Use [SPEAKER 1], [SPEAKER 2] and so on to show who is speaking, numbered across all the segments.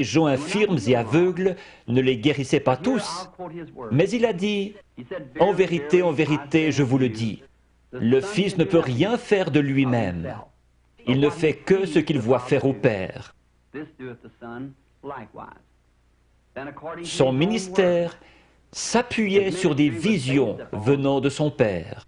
[SPEAKER 1] Les gens infirmes et aveugles ne les guérissaient pas tous, mais il a dit, « En vérité, je vous le dis, le Fils ne peut rien faire de lui-même. Il ne fait que ce qu'il voit faire au Père. » Son ministère s'appuyait sur des visions venant de son Père.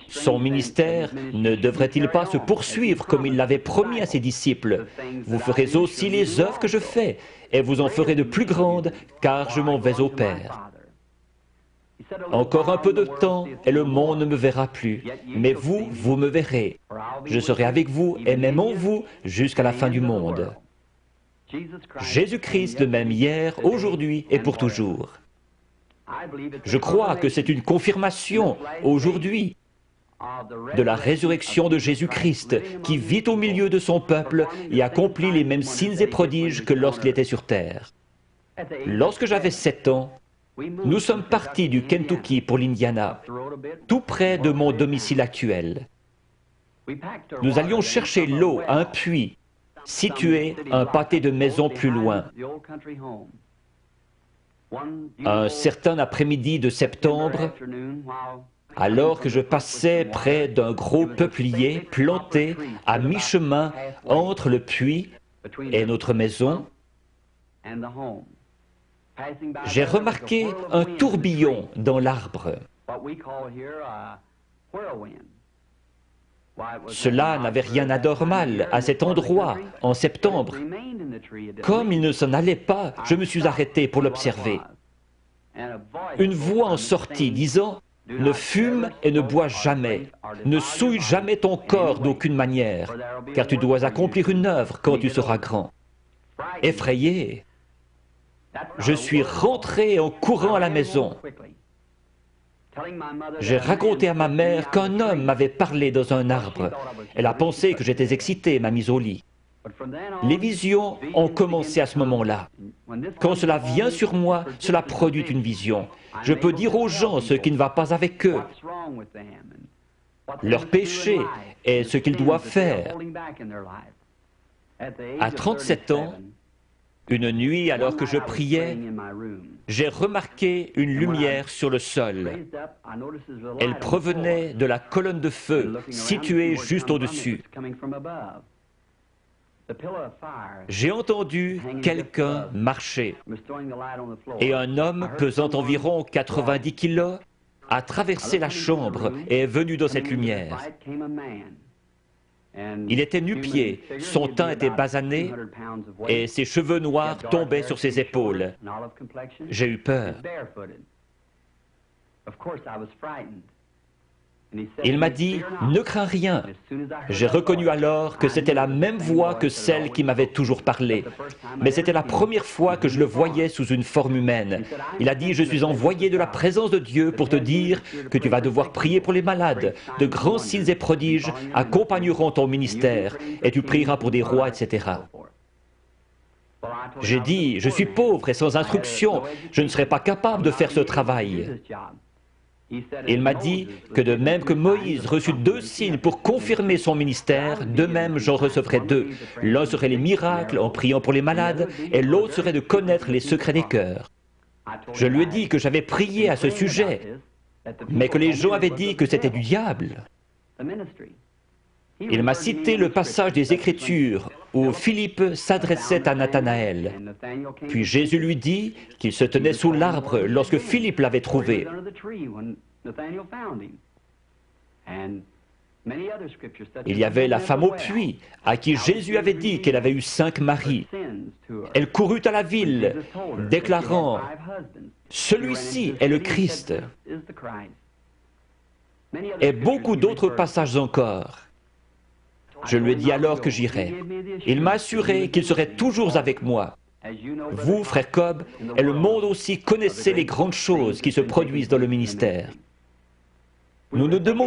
[SPEAKER 1] Son ministère ne devrait-il pas se poursuivre comme il l'avait promis à ses disciples? Vous ferez aussi les œuvres que je fais, et vous en ferez de plus grandes, car je m'en vais au Père. Encore un peu de temps, et le monde ne me verra plus. Mais vous, vous me verrez. Je serai avec vous, et même en vous, jusqu'à la fin du monde. Jésus-Christ, le même hier, aujourd'hui et pour toujours. Je crois que c'est une confirmation, aujourd'hui, de la résurrection de Jésus-Christ, qui vit au milieu de son peuple et accomplit les mêmes signes et prodiges que lorsqu'il était sur terre. Lorsque j'avais 7 ans, nous sommes partis du Kentucky pour l'Indiana, tout près de mon domicile actuel. Nous allions chercher l'eau à un puits, situé un pâté de maisons plus loin. Un certain après-midi de septembre, alors que je passais près d'un gros peuplier planté à mi-chemin entre le puits et notre maison, j'ai remarqué un tourbillon dans l'arbre. Cela n'avait rien d'anormal à cet endroit en septembre. Comme il ne s'en allait pas, je me suis arrêté pour l'observer. Une voix en sortit disant, « Ne fume et ne bois jamais, ne souille jamais ton corps d'aucune manière, car tu dois accomplir une œuvre quand tu seras grand. » Effrayé, je suis rentré en courant à la maison. J'ai raconté à ma mère qu'un homme m'avait parlé dans un arbre. Elle a pensé que j'étais excité et m'a mis au lit. Les visions ont commencé à ce moment-là. Quand cela vient sur moi, cela produit une vision. Je peux dire aux gens ce qui ne va pas avec eux, leur péché et ce qu'ils doivent faire. À 37 ans, une nuit, alors que je priais, j'ai remarqué une lumière sur le sol. Elle provenait de la colonne de feu située juste au-dessus. J'ai entendu quelqu'un marcher et un homme pesant environ 90 kilos a traversé la chambre et est venu dans cette lumière. Il était nu-pied, son teint était basané et ses cheveux noirs tombaient sur ses épaules. J'ai eu peur. Il m'a dit, « Ne crains rien ». J'ai reconnu alors que c'était la même voix que celle qui m'avait toujours parlé. Mais c'était la première fois que je le voyais sous une forme humaine. Il a dit, « Je suis envoyé de la présence de Dieu pour te dire que tu vas devoir prier pour les malades. De grands signes et prodiges accompagneront ton ministère et tu prieras pour des rois, etc. » J'ai dit, « Je suis pauvre et sans instruction. Je ne serai pas capable de faire ce travail. » Il m'a dit que de même que Moïse reçut 2 signes pour confirmer son ministère, de même j'en recevrai 2. L'un serait les miracles en priant pour les malades, et l'autre serait de connaître les secrets des cœurs. Je lui ai dit que j'avais prié à ce sujet, mais que les gens avaient dit que c'était du diable. Il m'a cité le passage des Écritures où Philippe s'adressait à Nathanaël. Puis Jésus lui dit qu'il se tenait sous l'arbre lorsque Philippe l'avait trouvé. Il y avait la femme au puits, à qui Jésus avait dit qu'elle avait eu 5 maris. Elle courut à la ville, déclarant « Celui-ci est le Christ ». Et beaucoup d'autres passages encore. Je lui ai dit alors que j'irais. Il m'a assuré qu'il serait toujours avec moi. Vous, frère Cobb, et le monde aussi connaissez les grandes choses qui se produisent dans le ministère. Nous ne demandons